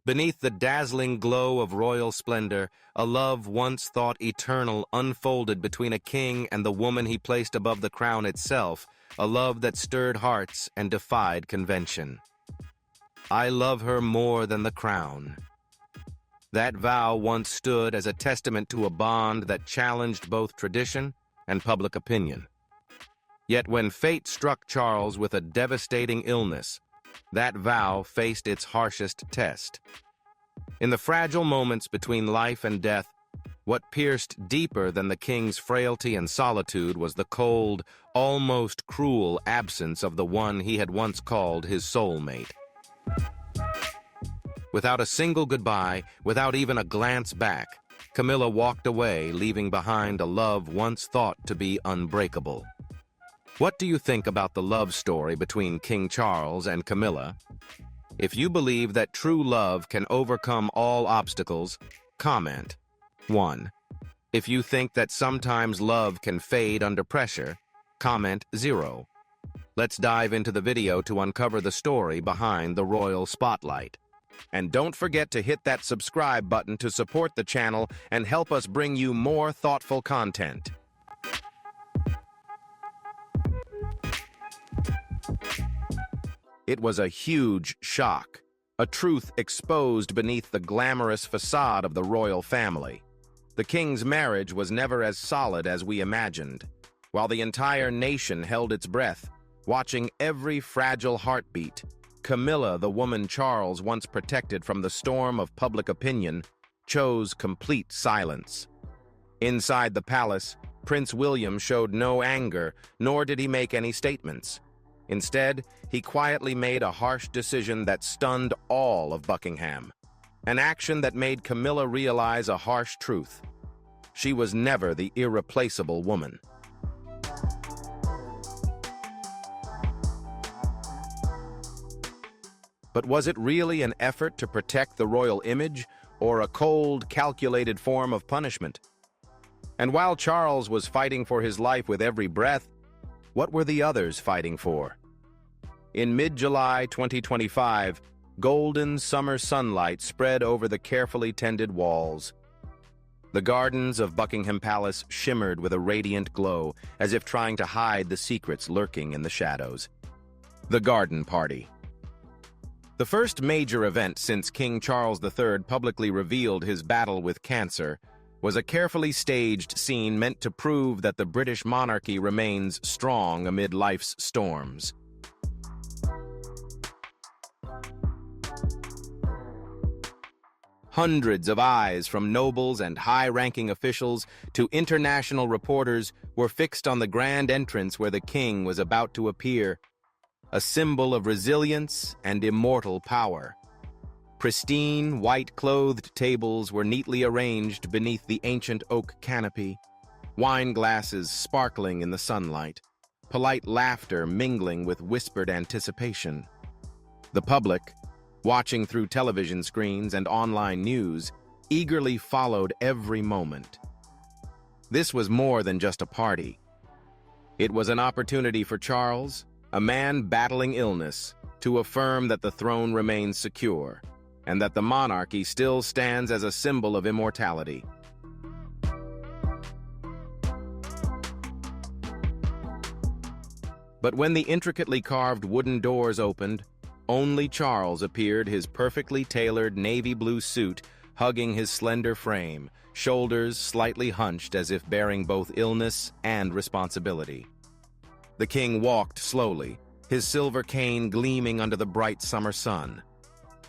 Beneath the dazzling glow of royal splendor, a love once thought eternal unfolded between a king and the woman he placed above the crown itself, a love that stirred hearts and defied convention. I love her more than the crown. That vow once stood as a testament to a bond that challenged both tradition and public opinion. Yet when fate struck Charles with a devastating illness, that vow faced its harshest test. In the fragile moments between life and death, what pierced deeper than the king's frailty and solitude was the cold, almost cruel absence of the one he had once called his soulmate. Without a single goodbye, without even a glance back, Camilla walked away, leaving behind a love once thought to be unbreakable. What do you think about the love story between King Charles and Camilla? If you believe that true love can overcome all obstacles, comment 1. If you think that sometimes love can fade under pressure, comment 0. Let's dive into the video to uncover the story behind the royal spotlight. And don't forget to hit that subscribe button to support the channel and help us bring you more thoughtful content. It was a huge shock, a truth exposed beneath the glamorous facade of the royal family. The king's marriage was never as solid as we imagined, while the entire nation held its breath, watching every fragile heartbeat. Camilla, the woman Charles once protected from the storm of public opinion, chose complete silence. Inside the palace, Prince William showed no anger, nor did he make any statements. Instead, he quietly made a harsh decision that stunned all of Buckingham, an action that made Camilla realize a harsh truth. She was never the irreplaceable woman. But was it really an effort to protect the royal image, or a cold, calculated form of punishment? And while Charles was fighting for his life with every breath, what were the others fighting for? In mid-July 2025, golden summer sunlight spread over the carefully tended walls. The gardens of Buckingham Palace shimmered with a radiant glow, as if trying to hide the secrets lurking in the shadows. The Garden Party. The first major event since King Charles III publicly revealed his battle with cancer was a carefully staged scene meant to prove that the British monarchy remains strong amid life's storms. Hundreds of eyes, from nobles and high-ranking officials to international reporters, were fixed on the grand entrance where the king was about to appear, a symbol of resilience and immortal power. Pristine, white-clothed tables were neatly arranged beneath the ancient oak canopy, wine glasses sparkling in the sunlight, polite laughter mingling with whispered anticipation. The public, watching through television screens and online news, eagerly followed every moment. This was more than just a party. It was an opportunity for Charles, a man battling illness, to affirm that the throne remains secure, and that the monarchy still stands as a symbol of immortality. But when the intricately carved wooden doors opened, only Charles appeared, his perfectly tailored navy blue suit hugging his slender frame, shoulders slightly hunched as if bearing both illness and responsibility. The king walked slowly, his silver cane gleaming under the bright summer sun.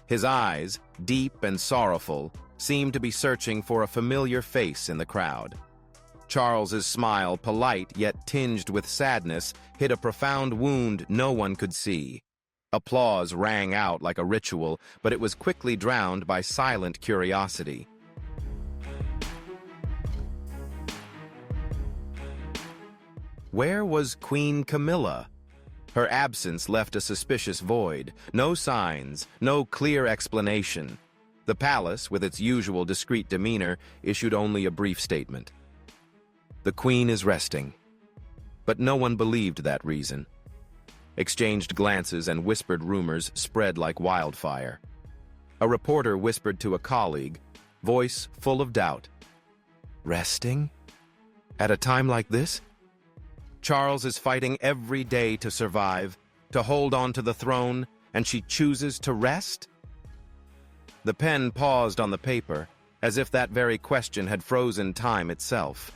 His eyes, deep and sorrowful, seemed to be searching for a familiar face in the crowd. Charles's smile, polite yet tinged with sadness, hid a profound wound no one could see. Applause rang out like a ritual, but it was quickly drowned by silent curiosity. Where was Queen Camilla? Her absence left a suspicious void. No signs, no clear explanation. The palace, with its usual discreet demeanor, issued only a brief statement. The Queen is resting. But no one believed that reason. Exchanged glances and whispered rumors spread like wildfire. A reporter whispered to a colleague, voice full of doubt. Resting? At a time like this? Charles is fighting every day to survive, to hold on to the throne, and she chooses to rest? The pen paused on the paper, as if that very question had frozen time itself.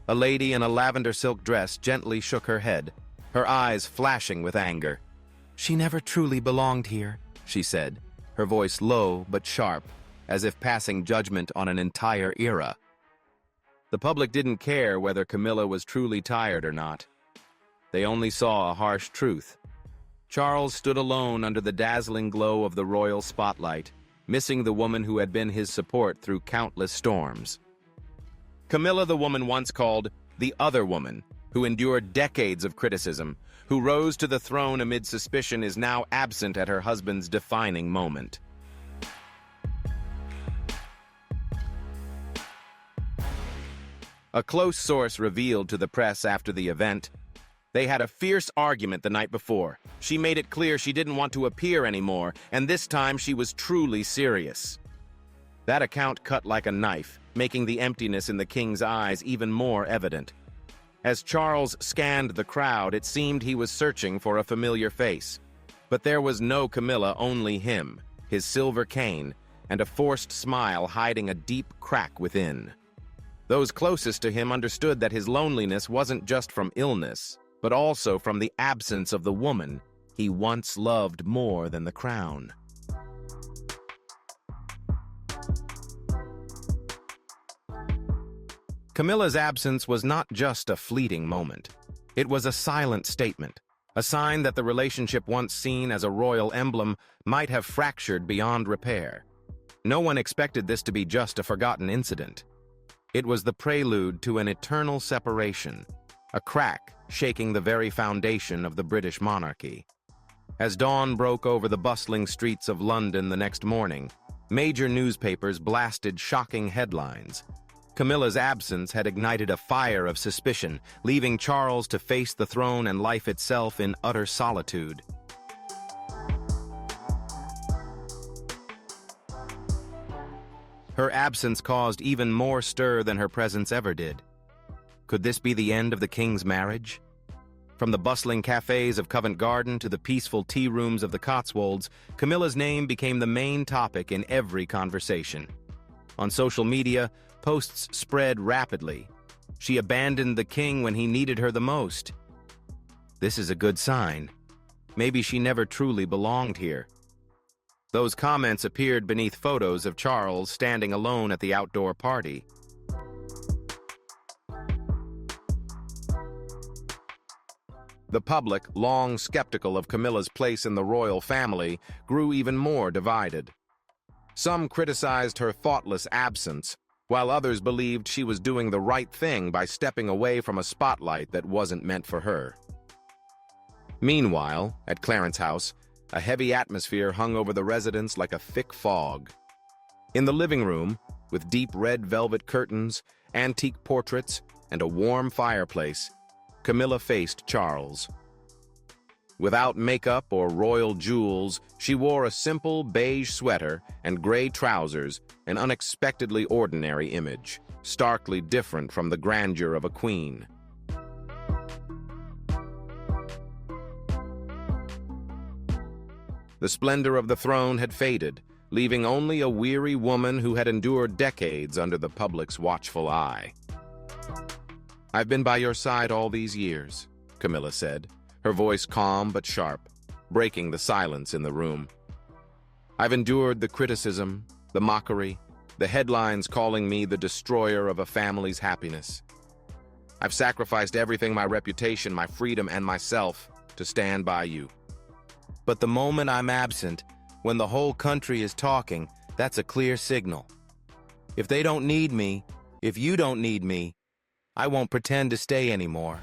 A lady in a lavender silk dress gently shook her head, her eyes flashing with anger. She never truly belonged here, she said, her voice low but sharp, as if passing judgment on an entire era. The public didn't care whether Camilla was truly tired or not. They only saw a harsh truth. Charles stood alone under the dazzling glow of the royal spotlight, missing the woman who had been his support through countless storms. Camilla, the woman once called the other woman, who endured decades of criticism, who rose to the throne amid suspicion, is now absent at her husband's defining moment. A close source revealed to the press after the event, they had a fierce argument the night before. She made it clear she didn't want to appear anymore, and this time she was truly serious. That account cut like a knife, making the emptiness in the king's eyes even more evident. As Charles scanned the crowd, it seemed he was searching for a familiar face. But there was no Camilla, only him, his silver cane, and a forced smile hiding a deep crack within. Those closest to him understood that his loneliness wasn't just from illness, but also from the absence of the woman he once loved more than the crown. Camilla's absence was not just a fleeting moment. It was a silent statement, a sign that the relationship once seen as a royal emblem might have fractured beyond repair. No one expected this to be just a forgotten incident. It was the prelude to an eternal separation, a crack shaking the very foundation of the British monarchy. As dawn broke over the bustling streets of London the next morning, major newspapers blasted shocking headlines. Camilla's absence had ignited a fire of suspicion, leaving Charles to face the throne and life itself in utter solitude. Her absence caused even more stir than her presence ever did. Could this be the end of the king's marriage? From the bustling cafes of Covent Garden to the peaceful tea rooms of the Cotswolds, Camilla's name became the main topic in every conversation. On social media, posts spread rapidly. She abandoned the king when he needed her the most. This is a good sign. Maybe she never truly belonged here. Those comments appeared beneath photos of Charles standing alone at the outdoor party. The public, long skeptical of Camilla's place in the royal family, grew even more divided. Some criticized her thoughtless absence, while others believed she was doing the right thing by stepping away from a spotlight that wasn't meant for her. Meanwhile, at Clarence House, a heavy atmosphere hung over the residence like a thick fog. In the living room, with deep red velvet curtains, antique portraits, and a warm fireplace, Camilla faced Charles. Without makeup or royal jewels, she wore a simple beige sweater and gray trousers, an unexpectedly ordinary image, starkly different from the grandeur of a queen. The splendor of the throne had faded, leaving only a weary woman who had endured decades under the public's watchful eye. "I've been by your side all these years," Camilla said, her voice calm but sharp, breaking the silence in the room. "I've endured the criticism, the mockery, the headlines calling me the destroyer of a family's happiness. I've sacrificed everything, my reputation, my freedom, and myself, to stand by you. But the moment I'm absent, when the whole country is talking, that's a clear signal. If they don't need me, if you don't need me, I won't pretend to stay anymore."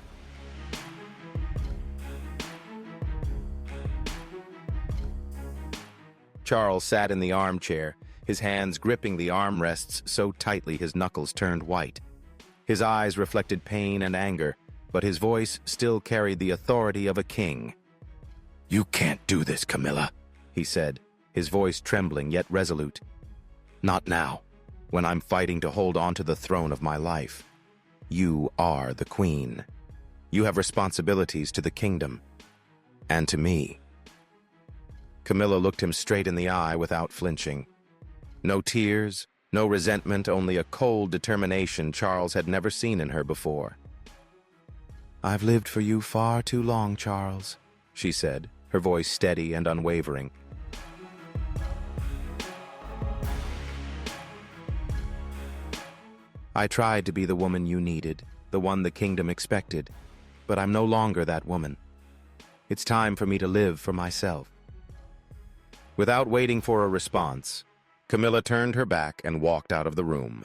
Charles sat in the armchair, his hands gripping the armrests so tightly his knuckles turned white. His eyes reflected pain and anger, but his voice still carried the authority of a king. "You can't do this, Camilla," he said, his voice trembling yet resolute. "Not now, when I'm fighting to hold on to the throne of my life. You are the queen. You have responsibilities to the kingdom, and to me." Camilla looked him straight in the eye without flinching. No tears, no resentment, only a cold determination Charles had never seen in her before. "I've lived for you far too long, Charles," she said, her voice steady and unwavering. "I tried to be the woman you needed, the one the kingdom expected, but I'm no longer that woman. It's time for me to live for myself." Without waiting for a response, Camilla turned her back and walked out of the room.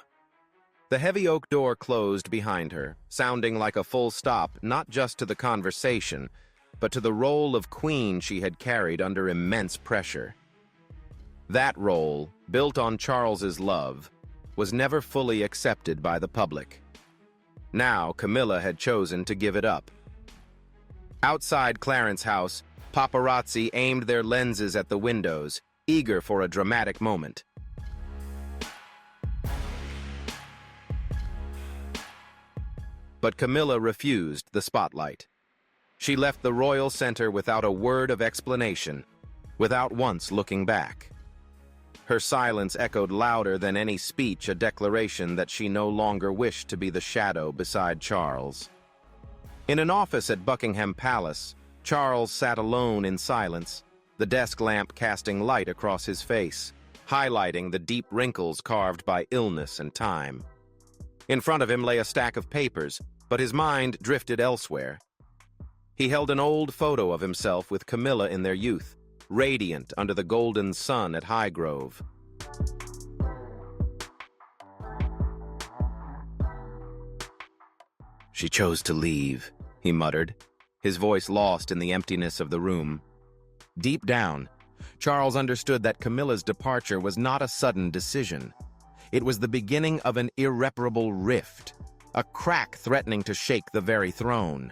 The heavy oak door closed behind her, sounding like a full stop not just to the conversation, but to the role of queen she had carried under immense pressure. That role, built on Charles's love, was never fully accepted by the public. Now Camilla had chosen to give it up. Outside Clarence's house, paparazzi aimed their lenses at the windows, eager for a dramatic moment. But Camilla refused the spotlight. She left the royal center without a word of explanation, without once looking back. Her silence echoed louder than any speech, a declaration that she no longer wished to be the shadow beside Charles. In an office at Buckingham Palace, Charles sat alone in silence, the desk lamp casting light across his face, highlighting the deep wrinkles carved by illness and time. In front of him lay a stack of papers, but his mind drifted elsewhere. He held an old photo of himself with Camilla in their youth, radiant under the golden sun at Highgrove. "She chose to leave," he muttered, his voice lost in the emptiness of the room. Deep down, Charles understood that Camilla's departure was not a sudden decision. It was the beginning of an irreparable rift, a crack threatening to shake the very throne.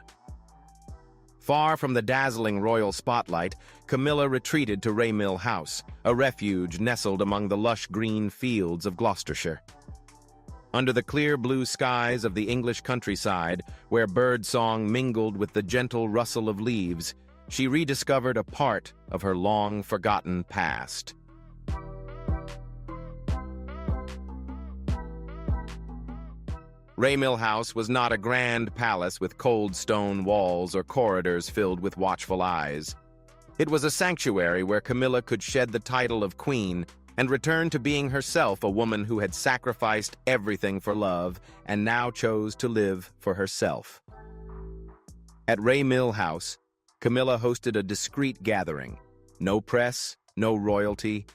Far from the dazzling royal spotlight, Camilla retreated to Raymill House, a refuge nestled among the lush green fields of Gloucestershire. Under the clear blue skies of the English countryside, where birdsong mingled with the gentle rustle of leaves, she rediscovered a part of her long-forgotten past. Raymill House was not a grand palace with cold stone walls or corridors filled with watchful eyes. It was a sanctuary where Camilla could shed the title of queen and return to being herself a woman who had sacrificed everything for love and now chose to live for herself. At Raymill House, Camilla hosted a discreet gathering. No press, no royalty,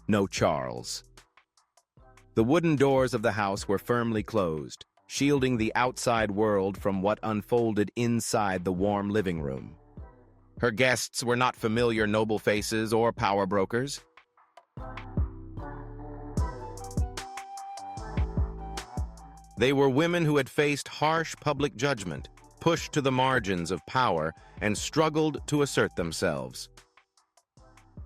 no Charles. The wooden doors of the house were firmly closed, shielding the outside world from what unfolded inside the warm living room. Her guests were not familiar noble faces or power brokers. They were women who had faced harsh public judgment, pushed to the margins of power, and struggled to assert themselves.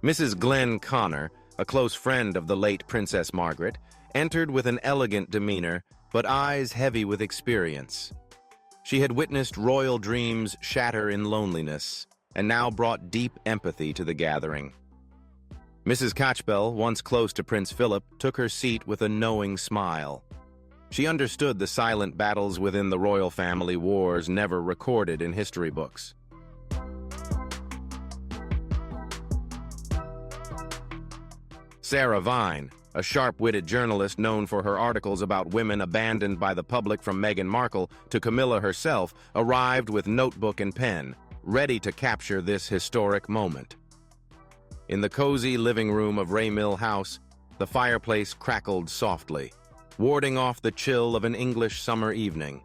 Mrs. Glenn Connor, a close friend of the late Princess Margaret, entered with an elegant demeanor, but eyes heavy with experience. She had witnessed royal dreams shatter in loneliness, and now brought deep empathy to the gathering. Mrs. Catchbell, once close to Prince Philip, took her seat with a knowing smile. She understood the silent battles within the royal family, wars never recorded in history books. Sarah Vine, a sharp-witted journalist known for her articles about women abandoned by the public from Meghan Markle to Camilla herself, arrived with notebook and pen, ready to capture this historic moment. In the cozy living room of Raymill House, the fireplace crackled softly, warding off the chill of an English summer evening.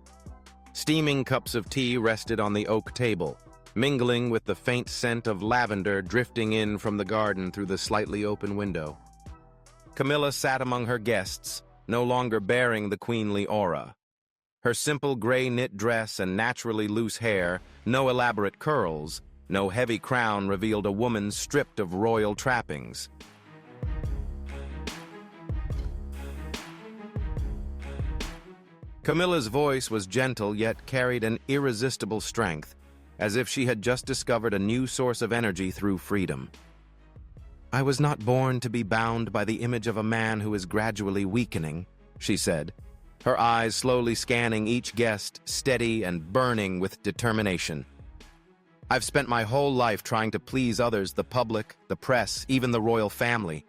Steaming cups of tea rested on the oak table, mingling with the faint scent of lavender drifting in from the garden through the slightly open window. Camilla sat among her guests, no longer bearing the queenly aura. Her simple gray knit dress and naturally loose hair, no elaborate curls, no heavy crown revealed a woman stripped of royal trappings. Camilla's voice was gentle yet carried an irresistible strength, as if she had just discovered a new source of energy through freedom. "I was not born to be bound by the image of a man who is gradually weakening," she said, her eyes slowly scanning each guest, steady and burning with determination. "I've spent my whole life trying to please others, the public, the press, even the royal family.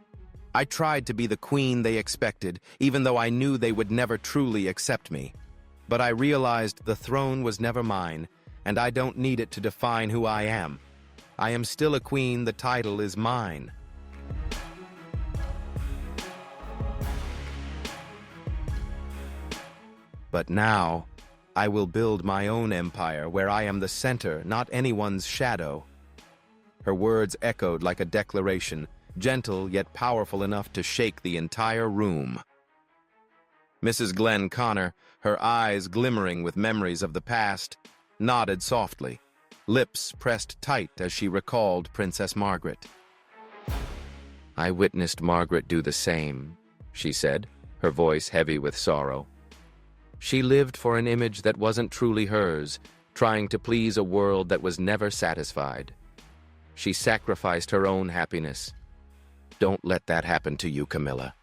I tried to be the queen they expected, even though I knew they would never truly accept me. But I realized the throne was never mine, and I don't need it to define who I am. I am still a queen, the title is mine." "But now, I will build my own empire where I am the center, not anyone's shadow." Her words echoed like a declaration, gentle yet powerful enough to shake the entire room. Mrs. Glenn Connor, her eyes glimmering with memories of the past, nodded softly, lips pressed tight as she recalled Princess Margaret. "I witnessed Margaret do the same," she said, her voice heavy with sorrow. "She lived for an image that wasn't truly hers, trying to please a world that was never satisfied. She sacrificed her own happiness. Don't let that happen to you, Camilla."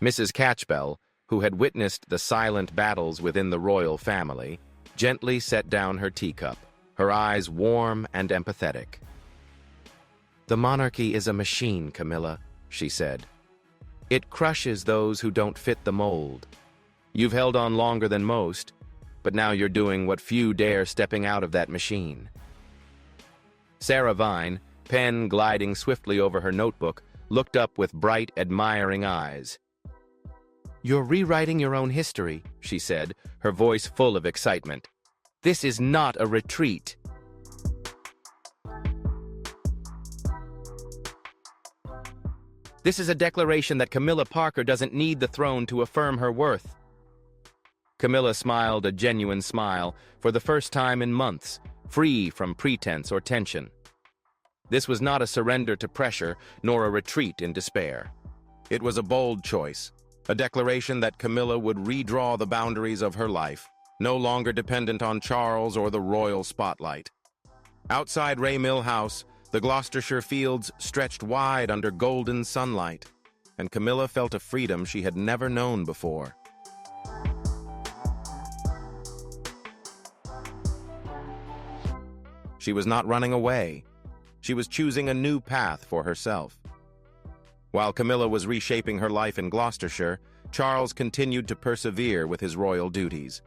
Mrs. Catchbell, who had witnessed the silent battles within the royal family, gently set down her teacup, her eyes warm and empathetic. "The monarchy is a machine, Camilla," she said. "It crushes those who don't fit the mold. You've held on longer than most, but now you're doing what few dare, stepping out of that machine." Sarah Vine, pen gliding swiftly over her notebook, looked up with bright, admiring eyes. "You're rewriting your own history," she said, her voice full of excitement. "This is not a retreat." "This is a declaration that Camilla Parker doesn't need the throne to affirm her worth." Camilla smiled a genuine smile, for the first time in months, free from pretense or tension. This was not a surrender to pressure, nor a retreat in despair. It was a bold choice, a declaration that Camilla would redraw the boundaries of her life, no longer dependent on Charles or the royal spotlight. Outside Ray Mill House, the Gloucestershire fields stretched wide under golden sunlight, and Camilla felt a freedom she had never known before. She was not running away. She was choosing a new path for herself. While Camilla was reshaping her life in Gloucestershire, Charles continued to persevere with his royal duties.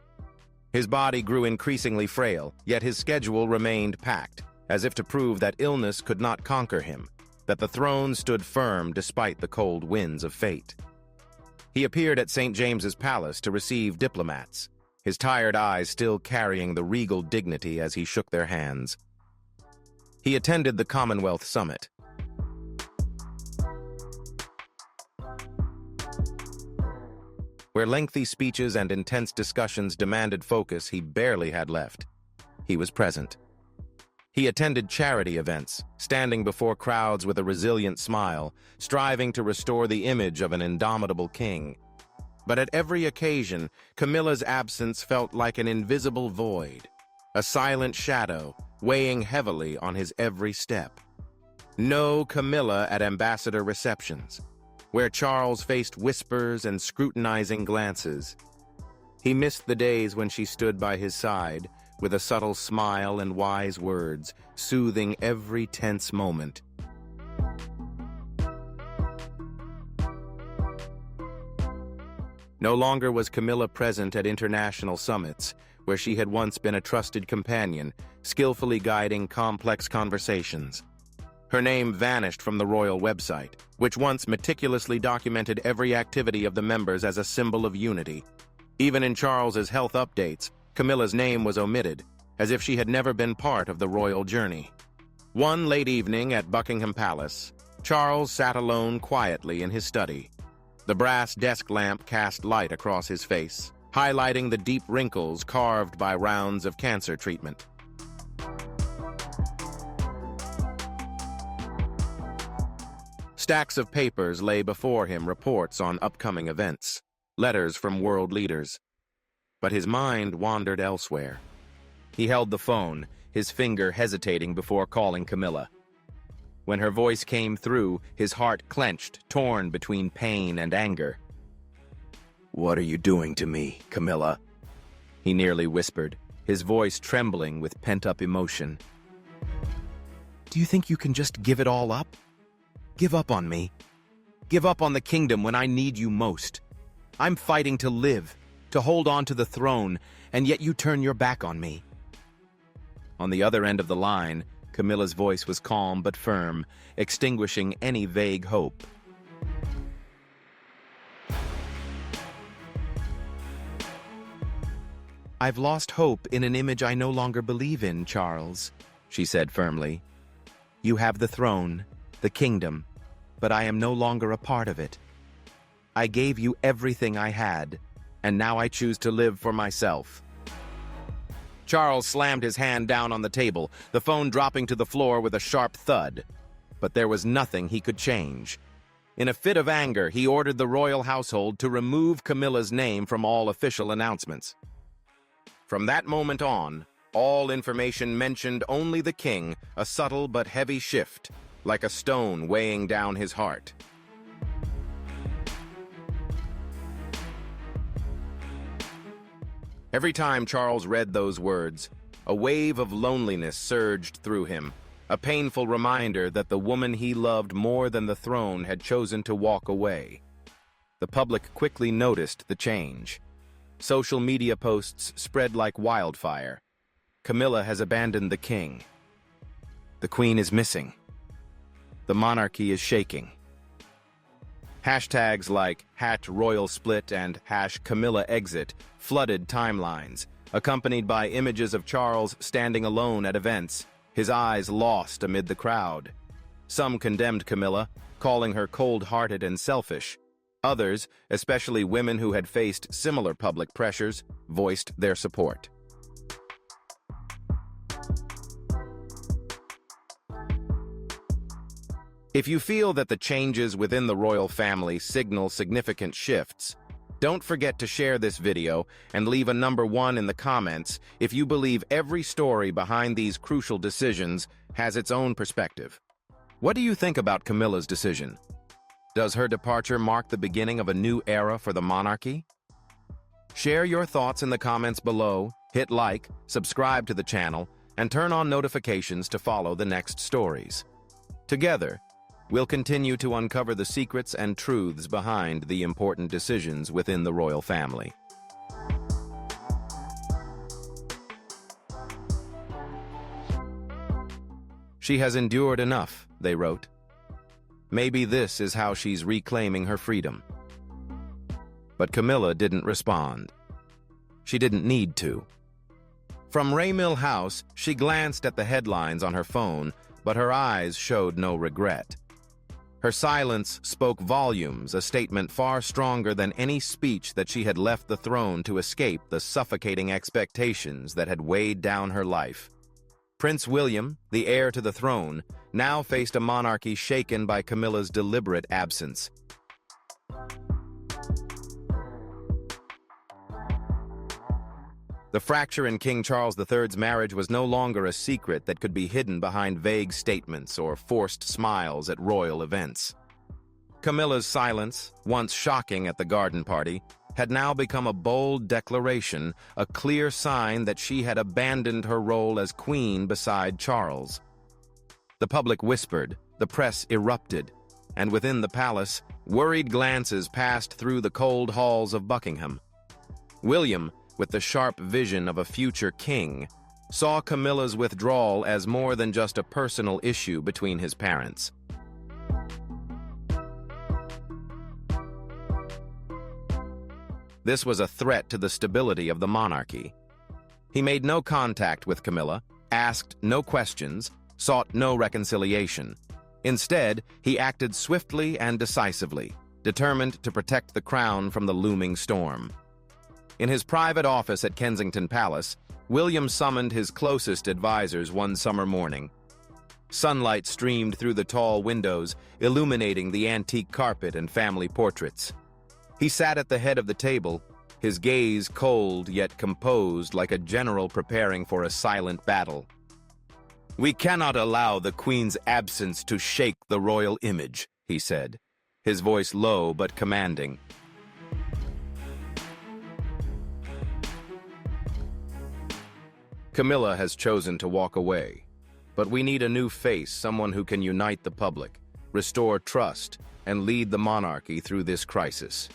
His body grew increasingly frail, yet his schedule remained packed, as if to prove that illness could not conquer him, that the throne stood firm despite the cold winds of fate. He appeared at St. James's Palace to receive diplomats, his tired eyes still carrying the regal dignity as he shook their hands. He attended the Commonwealth Summit. Where lengthy speeches and intense discussions demanded focus he barely had left. He was present. He attended charity events, standing before crowds with a resilient smile, striving to restore the image of an indomitable king. But at every occasion, Camilla's absence felt like an invisible void, a silent shadow weighing heavily on his every step. No Camilla at ambassador receptions, where Charles faced whispers and scrutinizing glances. He missed the days when she stood by his side, with a subtle smile and wise words, soothing every tense moment. No longer was Camilla present at international summits, where she had once been a trusted companion, skillfully guiding complex conversations. Her name vanished from the royal website, which once meticulously documented every activity of the members as a symbol of unity. Even in Charles's health updates, Camilla's name was omitted, as if she had never been part of the royal journey. One late evening at Buckingham Palace, Charles sat alone quietly in his study. The brass desk lamp cast light across his face, highlighting the deep wrinkles carved by rounds of cancer treatment. Stacks of papers lay before him, reports on upcoming events, letters from world leaders. But his mind wandered elsewhere. He held the phone, his finger hesitating before calling Camilla. When her voice came through, his heart clenched, torn between pain and anger. "What are you doing to me, Camilla?" he nearly whispered, his voice trembling with pent-up emotion. "Do you think you can just give it all up? Give up on me. Give up on the kingdom when I need you most. I'm fighting to live, to hold on to the throne, and yet you turn your back on me." On the other end of the line, Camilla's voice was calm but firm, extinguishing any vague hope. "I've lost hope in an image I no longer believe in, Charles," she said firmly. "You have the throne, the kingdom, but I am no longer a part of it. I gave you everything I had, and now I choose to live for myself." Charles slammed his hand down on the table, the phone dropping to the floor with a sharp thud. But there was nothing he could change. In a fit of anger, he ordered the royal household to remove Camilla's name from all official announcements. From that moment on, all information mentioned only the king, a subtle but heavy shift, like a stone weighing down his heart. Every time Charles read those words, a wave of loneliness surged through him, a painful reminder that the woman he loved more than the throne had chosen to walk away. The public quickly noticed the change. Social media posts spread like wildfire. "Camilla has abandoned the king. The queen is missing. The monarchy is shaking." Hashtags like #RoyalSplit and #CamillaExit flooded timelines, accompanied by images of Charles standing alone at events, his eyes lost amid the crowd. Some condemned Camilla, calling her cold-hearted and selfish. Others, especially women who had faced similar public pressures, voiced their support. If you feel that the changes within the royal family signal significant shifts, don't forget to share this video and leave a number 1 in the comments if you believe every story behind these crucial decisions has its own perspective. What do you think about Camilla's decision? Does her departure mark the beginning of a new era for the monarchy? Share your thoughts in the comments below, hit like, subscribe to the channel, and turn on notifications to follow the next stories. Together, we'll continue to uncover the secrets and truths behind the important decisions within the royal family. "She has endured enough," they wrote. "Maybe this is how she's reclaiming her freedom." But Camilla didn't respond. She didn't need to. From Raymill House, she glanced at the headlines on her phone, but her eyes showed no regret. Her silence spoke volumes, a statement far stronger than any speech that she had left the throne to escape the suffocating expectations that had weighed down her life. Prince William, the heir to the throne, now faced a monarchy shaken by Camilla's deliberate absence. The fracture in King Charles III's marriage was no longer a secret that could be hidden behind vague statements or forced smiles at royal events. Camilla's silence, once shocking at the garden party, had now become a bold declaration, a clear sign that she had abandoned her role as queen beside Charles. The public whispered, the press erupted, and within the palace, worried glances passed through the cold halls of Buckingham. William, with the sharp vision of a future king, saw Camilla's withdrawal as more than just a personal issue between his parents. This was a threat to the stability of the monarchy. He made no contact with Camilla, asked no questions, sought no reconciliation. Instead, he acted swiftly and decisively, determined to protect the crown from the looming storm. In his private office at Kensington Palace, William summoned his closest advisors one summer morning. Sunlight streamed through the tall windows, illuminating the antique carpet and family portraits. He sat at the head of the table, his gaze cold yet composed like a general preparing for a silent battle. "We cannot allow the Queen's absence to shake the royal image," he said, his voice low but commanding. "Camilla has chosen to walk away, but we need a new face, someone who can unite the public, restore trust, and lead the monarchy through this crisis."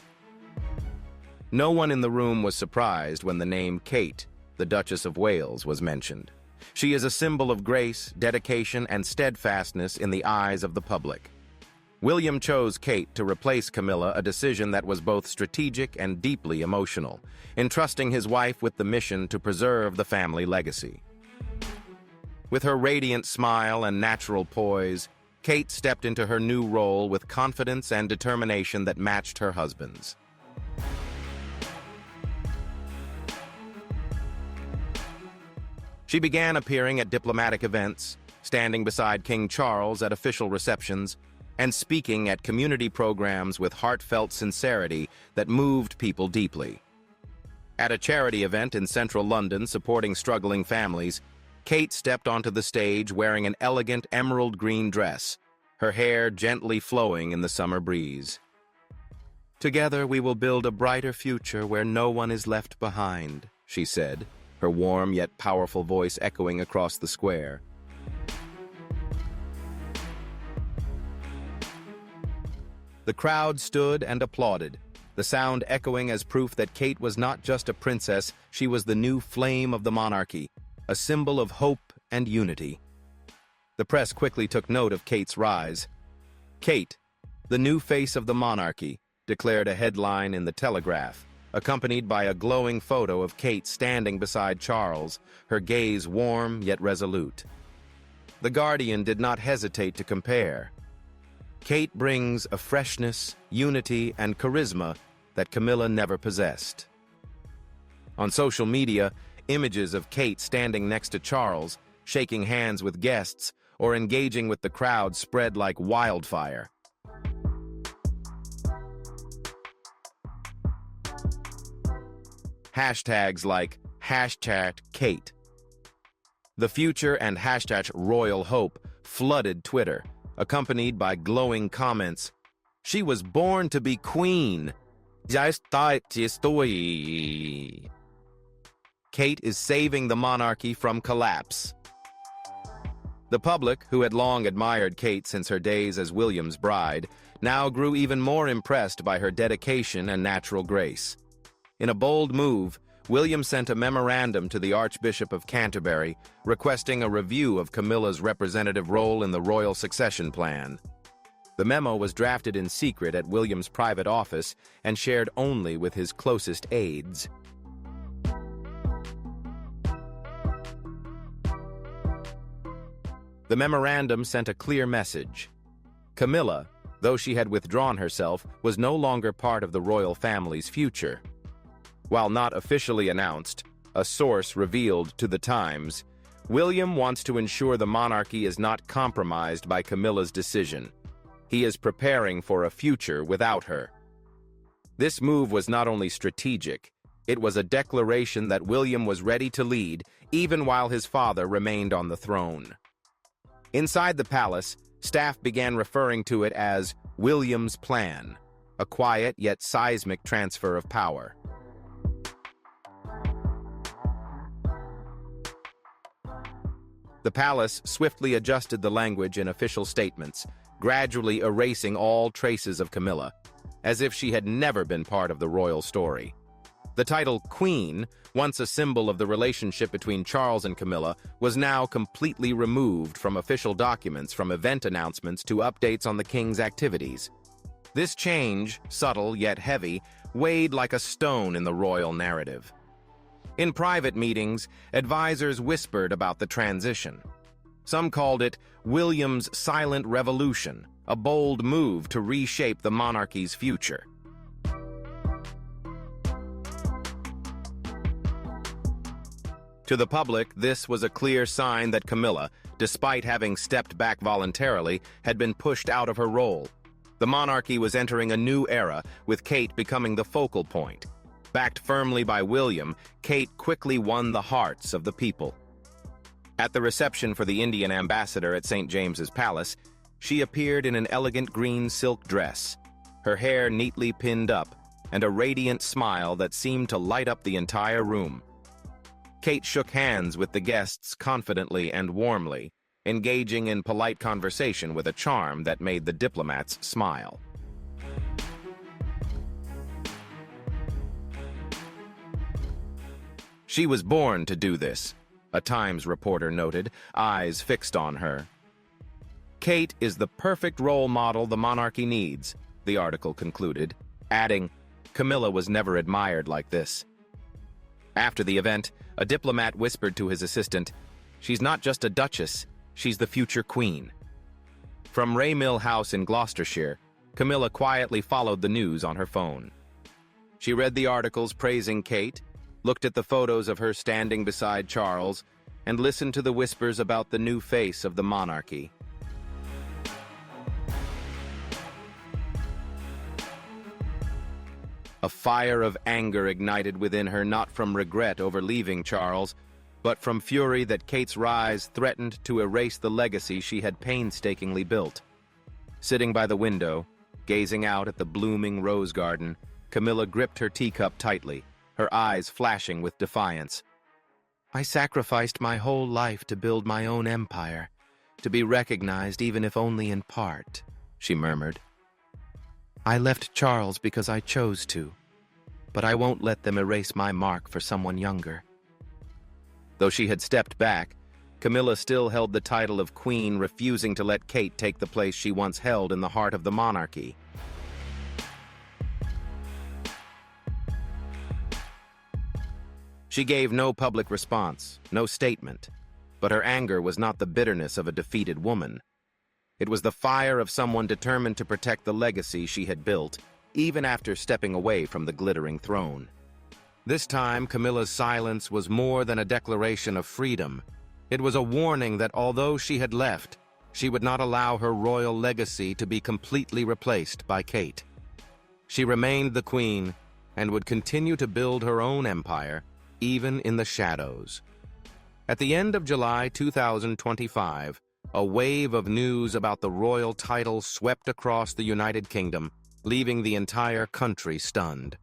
No one in the room was surprised when the name Kate, the Duchess of Wales, was mentioned. She is a symbol of grace, dedication, and steadfastness in the eyes of the public. William chose Kate to replace Camilla, a decision that was both strategic and deeply emotional, entrusting his wife with the mission to preserve the family legacy. With her radiant smile and natural poise, Kate stepped into her new role with confidence and determination that matched her husband's. She began appearing at diplomatic events, standing beside King Charles at official receptions, and speaking at community programs with heartfelt sincerity that moved people deeply. At a charity event in central London supporting struggling families, Kate stepped onto the stage wearing an elegant emerald green dress, her hair gently flowing in the summer breeze. "Together we will build a brighter future where no one is left behind," she said, her warm yet powerful voice echoing across the square. The crowd stood and applauded, the sound echoing as proof that Kate was not just a princess, she was the new flame of the monarchy, a symbol of hope and unity. The press quickly took note of Kate's rise. "Kate, the new face of the monarchy," declared a headline in the Telegraph, accompanied by a glowing photo of Kate standing beside Charles, her gaze warm yet resolute. The Guardian did not hesitate to compare. "Kate brings a freshness, unity, and charisma that Camilla never possessed." On social media, images of Kate standing next to Charles, shaking hands with guests, or engaging with the crowd spread like wildfire. Hashtags like #Kate, the future, and #Royal Hope flooded Twitter, accompanied by glowing comments. "She was born to be queen. Ya está estoy." Kate is saving the monarchy from collapse. The public, who had long admired Kate since her days as William's bride, now grew even more impressed by her dedication and natural grace. In a bold move, William sent a memorandum to the Archbishop of Canterbury requesting a review of Camilla's representative role in the royal succession plan. The memo was drafted in secret at William's private office and shared only with his closest aides. The memorandum sent a clear message. Camilla, though she had withdrawn herself, was no longer part of the royal family's future. While not officially announced, a source revealed to The Times, William wants to ensure the monarchy is not compromised by Camilla's decision. He is preparing for a future without her. This move was not only strategic, it was a declaration that William was ready to lead even while his father remained on the throne. Inside the palace, staff began referring to it as William's Plan, a quiet yet seismic transfer of power. The palace swiftly adjusted the language in official statements, gradually erasing all traces of Camilla, as if she had never been part of the royal story. The title Queen, once a symbol of the relationship between Charles and Camilla, was now completely removed from official documents, from event announcements to updates on the king's activities. This change, subtle yet heavy, weighed like a stone in the royal narrative. In private meetings, advisors whispered about the transition. Some called it William's silent revolution, a bold move to reshape the monarchy's future. To the public, this was a clear sign that Camilla, despite having stepped back voluntarily, had been pushed out of her role. The monarchy was entering a new era, with Kate becoming the focal point. Backed firmly by William, Kate quickly won the hearts of the people. At the reception for the Indian ambassador at St. James's Palace, she appeared in an elegant green silk dress, her hair neatly pinned up, and a radiant smile that seemed to light up the entire room. Kate shook hands with the guests confidently and warmly, engaging in polite conversation with a charm that made the diplomats smile. She was born to do this, a Times reporter noted, eyes fixed on her. Kate is the perfect role model the monarchy needs, the article concluded, adding, Camilla was never admired like this. After the event, a diplomat whispered to his assistant, she's not just a duchess, she's the future queen. From Raymill House in Gloucestershire, Camilla quietly followed the news on her phone. She read the articles praising Kate, looked at the photos of her standing beside Charles, and listened to the whispers about the new face of the monarchy. A fire of anger ignited within her, not from regret over leaving Charles, but from fury that Kate's rise threatened to erase the legacy she had painstakingly built. Sitting by the window, gazing out at the blooming rose garden, Camilla gripped her teacup tightly, her eyes flashing with defiance. I sacrificed my whole life to build my own empire, to be recognized even if only in part, she murmured. I left Charles because I chose to, but I won't let them erase my mark for someone younger. Though she had stepped back, Camilla still held the title of queen, refusing to let Kate take the place she once held in the heart of the monarchy. She gave no public response, no statement, but her anger was not the bitterness of a defeated woman. It was the fire of someone determined to protect the legacy she had built, even after stepping away from the glittering throne. This time, Camilla's silence was more than a declaration of freedom. It was a warning that although she had left, she would not allow her royal legacy to be completely replaced by Kate. She remained the queen and would continue to build her own empire, even in the shadows. At the end of July 2025, a wave of news about the royal title swept across the United Kingdom, leaving the entire country stunned.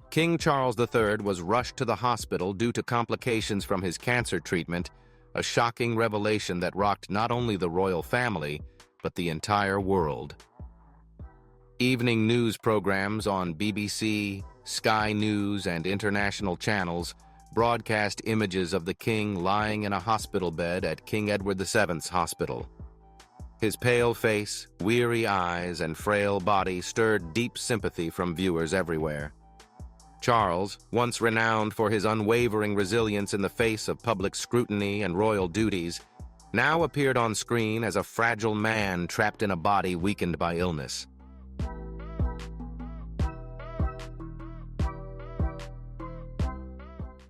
King Charles III was rushed to the hospital due to complications from his cancer treatment, a shocking revelation that rocked not only the royal family, but the entire world. Evening news programs on BBC, Sky News, and international channels broadcast images of the king lying in a hospital bed at King Edward VII's hospital. His pale face, weary eyes, and frail body stirred deep sympathy from viewers everywhere. Charles, once renowned for his unwavering resilience in the face of public scrutiny and royal duties, now appeared on screen as a fragile man trapped in a body weakened by illness.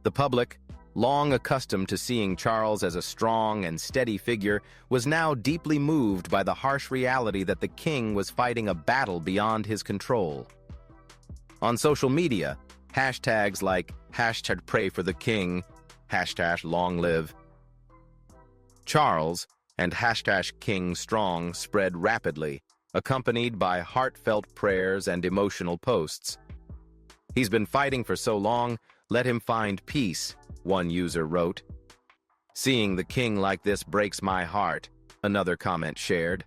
The public, long accustomed to seeing Charles as a strong and steady figure, was now deeply moved by the harsh reality that the king was fighting a battle beyond his control. On social media, hashtags like #PrayForTheKing, #LongLive Charles, and #KingStrong spread rapidly, accompanied by heartfelt prayers and emotional posts. He's been fighting for so long, let him find peace, one user wrote. Seeing the king like this breaks my heart, another comment shared.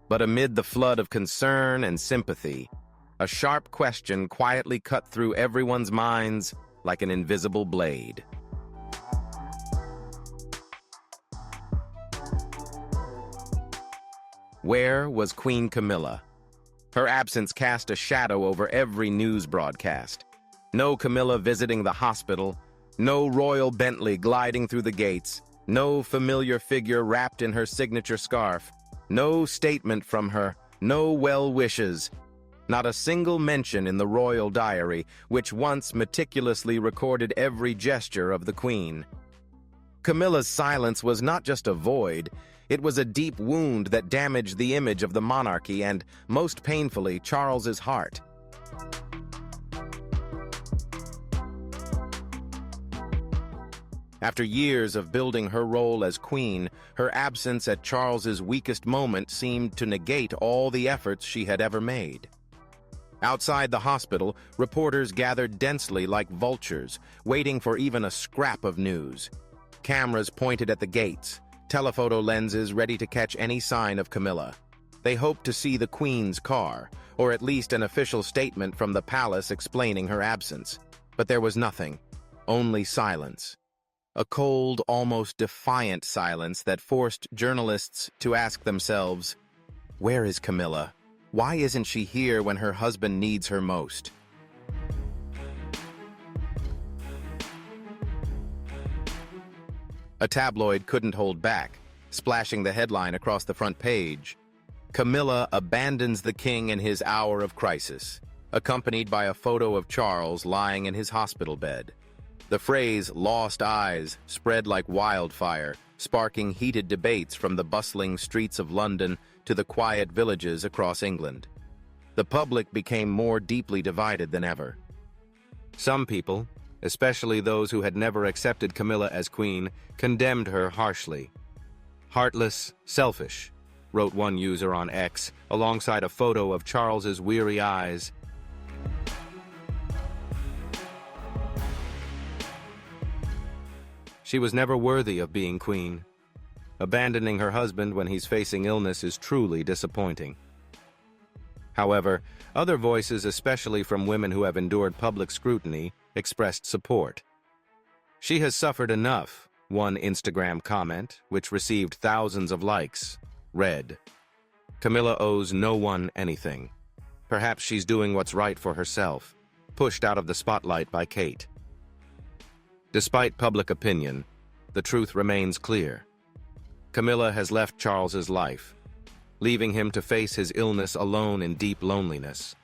But amid the flood of concern and sympathy, a sharp question quietly cut through everyone's minds like an invisible blade. Where was Queen Camilla? Her absence cast a shadow over every news broadcast. No Camilla visiting the hospital, no royal Bentley gliding through the gates, no familiar figure wrapped in her signature scarf, no statement from her, no well wishes. Not a single mention in the royal diary, which once meticulously recorded every gesture of the Queen. Camilla's silence was not just a void, it was a deep wound that damaged the image of the monarchy and, most painfully, Charles's heart. After years of building her role as queen, her absence at Charles's weakest moment seemed to negate all the efforts she had ever made. Outside the hospital, reporters gathered densely like vultures, waiting for even a scrap of news. Cameras pointed at the gates, telephoto lenses ready to catch any sign of Camilla. They hoped to see the Queen's car, or at least an official statement from the palace explaining her absence. But there was nothing, only silence. A cold, almost defiant silence that forced journalists to ask themselves, where is Camilla? Why isn't she here when her husband needs her most? A tabloid couldn't hold back, splashing the headline across the front page. Camilla abandons the king in his hour of crisis, accompanied by a photo of Charles lying in his hospital bed. The phrase "lost eyes" spread like wildfire, sparking heated debates from the bustling streets of London to the quiet villages across England. The public became more deeply divided than ever. Some people, especially those who had never accepted Camilla as queen, condemned her harshly. "Heartless, selfish," wrote one user on X, alongside a photo of Charles's weary eyes. She was never worthy of being queen. Abandoning her husband when he's facing illness is truly disappointing. However, other voices, especially from women who have endured public scrutiny, expressed support. "She has suffered enough," one Instagram comment, which received thousands of likes, read. "Camilla owes no one anything. Perhaps she's doing what's right for herself," pushed out of the spotlight by Kate. Despite public opinion, the truth remains clear. Camilla has left Charles's life, leaving him to face his illness alone in deep loneliness.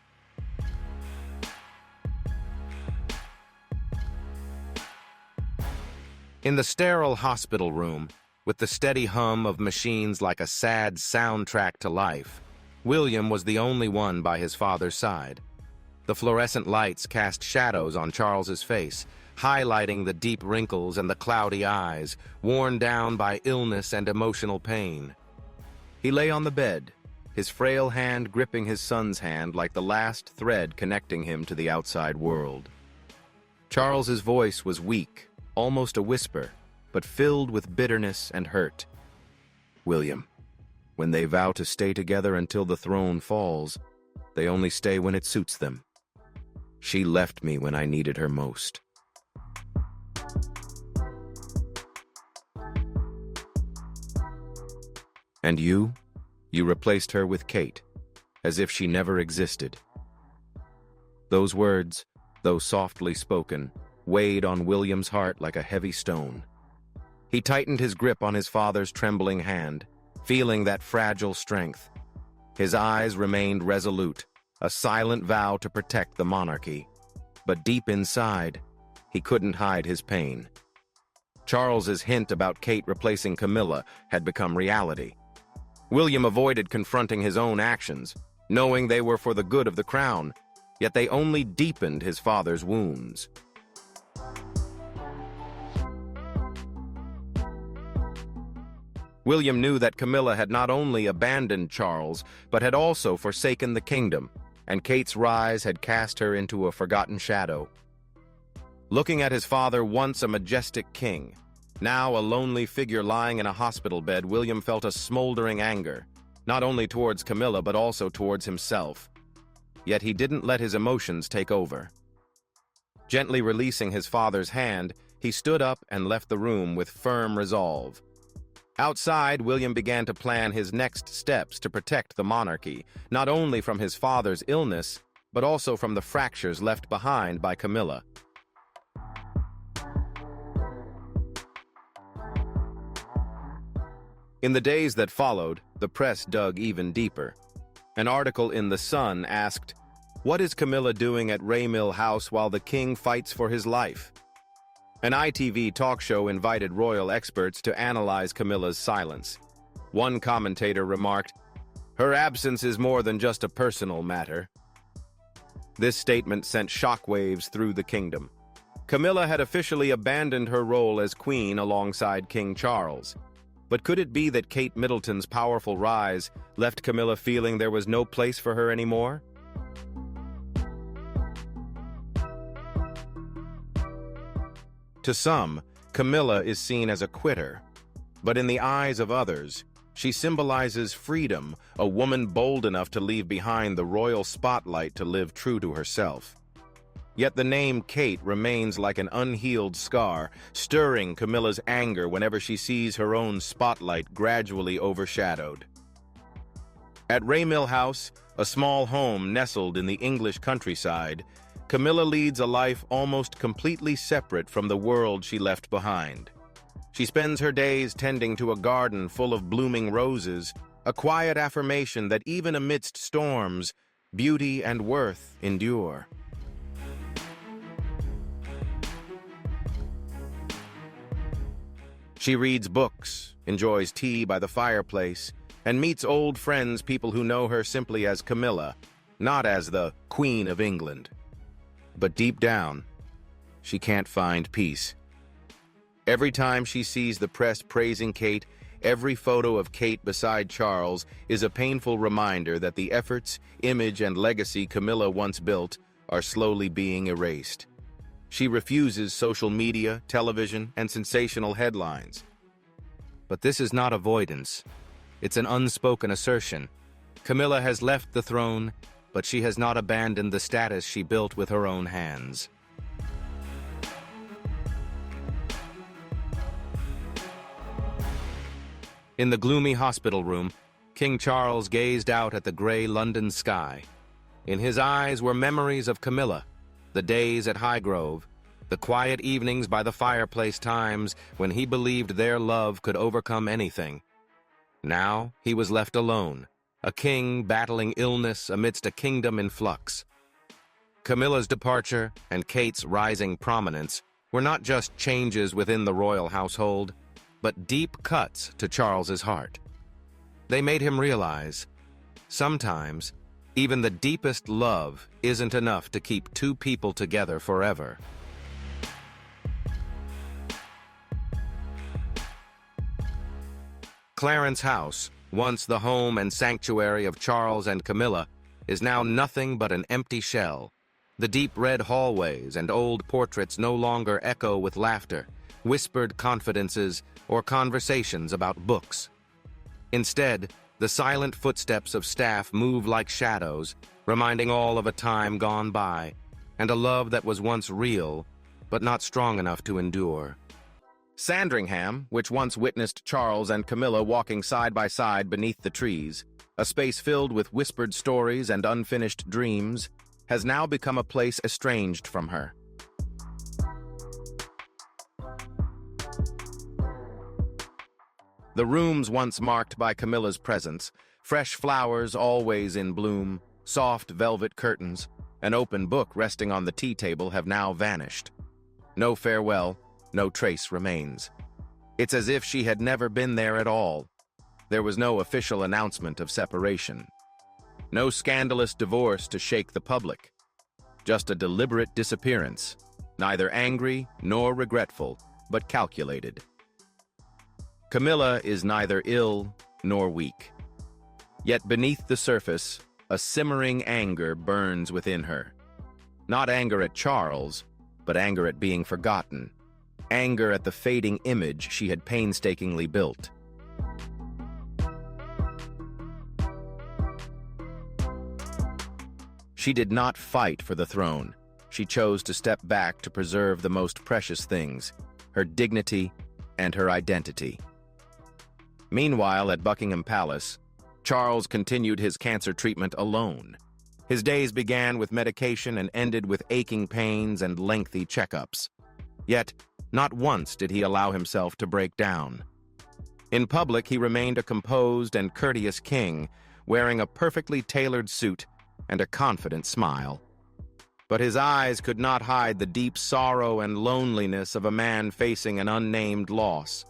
In the sterile hospital room, with the steady hum of machines like a sad soundtrack to life, William was the only one by his father's side. The fluorescent lights cast shadows on Charles's face, highlighting the deep wrinkles and the cloudy eyes, worn down by illness and emotional pain. He lay on the bed, his frail hand gripping his son's hand like the last thread connecting him to the outside world. Charles's voice was weak, almost a whisper, but filled with bitterness and hurt. "William, when they vow to stay together until the throne falls, they only stay when it suits them. She left me when I needed her most." "And you? You replaced her with Kate, as if she never existed." Those words, though softly spoken, weighed on William's heart like a heavy stone. He tightened his grip on his father's trembling hand, feeling that fragile strength. His eyes remained resolute, a silent vow to protect the monarchy. But deep inside, he couldn't hide his pain. Charles's hint about Kate replacing Camilla had become reality. William avoided confronting his own actions, knowing they were for the good of the crown, yet they only deepened his father's wounds. William knew that Camilla had not only abandoned Charles, but had also forsaken the kingdom, and Kate's rise had cast her into a forgotten shadow. Looking at his father, once a majestic king, now a lonely figure lying in a hospital bed, William felt a smoldering anger, not only towards Camilla but also towards himself. Yet he didn't let his emotions take over. Gently releasing his father's hand, he stood up and left the room with firm resolve. Outside, William began to plan his next steps to protect the monarchy, not only from his father's illness, but also from the fractures left behind by Camilla. In the days that followed, the press dug even deeper. An article in The Sun asked, "What is Camilla doing at Raymill House while the king fights for his life?" An ITV talk show invited royal experts to analyze Camilla's silence. One commentator remarked, "Her absence is more than just a personal matter." This statement sent shockwaves through the kingdom. Camilla had officially abandoned her role as queen alongside King Charles. But could it be that Kate Middleton's powerful rise left Camilla feeling there was no place for her anymore? To some, Camilla is seen as a quitter, but in the eyes of others, she symbolizes freedom, a woman bold enough to leave behind the royal spotlight to live true to herself. Yet the name Kate remains like an unhealed scar, stirring Camilla's anger whenever she sees her own spotlight gradually overshadowed. At Raymill House, a small home nestled in the English countryside, Camilla leads a life almost completely separate from the world she left behind. She spends her days tending to a garden full of blooming roses, a quiet affirmation that even amidst storms, beauty and worth endure. She reads books, enjoys tea by the fireplace, and meets old friends, people who know her simply as Camilla, not as the Queen of England. But deep down, she can't find peace. Every time she sees the press praising Kate, every photo of Kate beside Charles is a painful reminder that the efforts, image, and legacy Camilla once built are slowly being erased. She refuses social media, television, and sensational headlines. But this is not avoidance. It's an unspoken assertion. Camilla has left the throne, but she has not abandoned the status she built with her own hands. In the gloomy hospital room, King Charles gazed out at the gray London sky. In his eyes were memories of Camilla, the days at Highgrove, the quiet evenings by the fireplace, times when he believed their love could overcome anything. Now he was left alone, a king battling illness amidst a kingdom in flux. Camilla's departure and Kate's rising prominence were not just changes within the royal household, but deep cuts to Charles's heart. They made him realize, sometimes, even the deepest love isn't enough to keep two people together forever. Clarence House, once the home and sanctuary of Charles and Camilla, is now nothing but an empty shell. The deep red hallways and old portraits no longer echo with laughter, whispered confidences, or conversations about books. Instead, the silent footsteps of staff move like shadows, reminding all of a time gone by, and a love that was once real, but not strong enough to endure. Sandringham, which once witnessed Charles and Camilla walking side by side beneath the trees, a space filled with whispered stories and unfinished dreams, has now become a place estranged from her. The rooms once marked by Camilla's presence, fresh flowers always in bloom, soft velvet curtains, an open book resting on the tea table have now vanished. No farewell, no trace remains. It's as if she had never been there at all. There was no official announcement of separation. No scandalous divorce to shake the public. Just a deliberate disappearance, neither angry nor regretful, but calculated. Camilla is neither ill nor weak. Yet beneath the surface, a simmering anger burns within her. Not anger at Charles, but anger at being forgotten. Anger at the fading image she had painstakingly built. She did not fight for the throne. She chose to step back to preserve the most precious things, her dignity and her identity. Meanwhile, at Buckingham Palace, Charles continued his cancer treatment alone. His days began with medication and ended with aching pains and lengthy checkups. Yet, not once did he allow himself to break down. In public, he remained a composed and courteous king, wearing a perfectly tailored suit and a confident smile. But his eyes could not hide the deep sorrow and loneliness of a man facing an unnamed loss.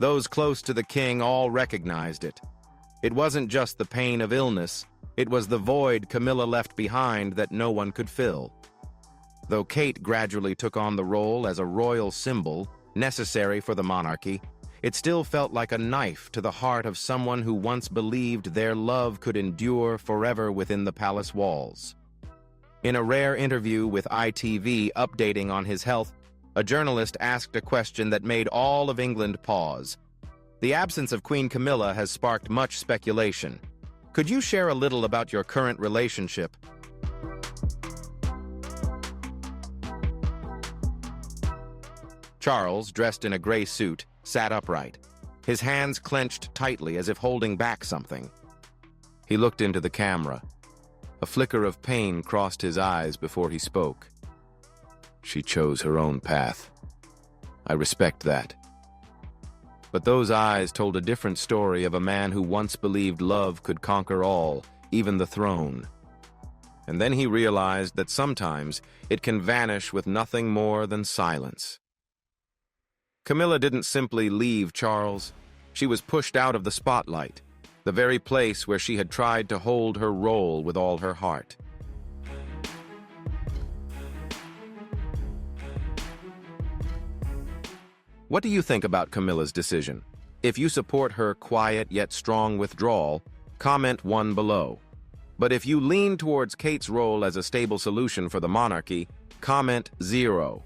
Those close to the king all recognized it. It wasn't just the pain of illness, it was the void Camilla left behind that no one could fill. Though Kate gradually took on the role as a royal symbol, necessary for the monarchy, it still felt like a knife to the heart of someone who once believed their love could endure forever within the palace walls. In a rare interview with ITV updating on his health, a journalist asked a question that made all of England pause. The absence of Queen Camilla has sparked much speculation. Could you share a little about your current relationship? Charles, dressed in a gray suit, sat upright, his hands clenched tightly as if holding back something. He looked into the camera. A flicker of pain crossed his eyes before he spoke. She chose her own path. I respect that. But those eyes told a different story of a man who once believed love could conquer all, even the throne. And then he realized that sometimes it can vanish with nothing more than silence. Camilla didn't simply leave Charles. She was pushed out of the spotlight, the very place where she had tried to hold her role with all her heart. What do you think about Camilla's decision? If you support her quiet yet strong withdrawal, comment 1 below. But if you lean towards Kate's role as a stable solution for the monarchy, comment 0.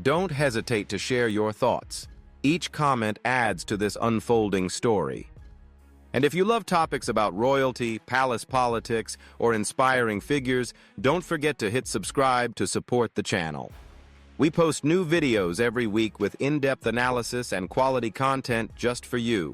Don't hesitate to share your thoughts. Each comment adds to this unfolding story. And if you love topics about royalty, palace politics, or inspiring figures, don't forget to hit subscribe to support the channel. We post new videos every week with in-depth analysis and quality content just for you.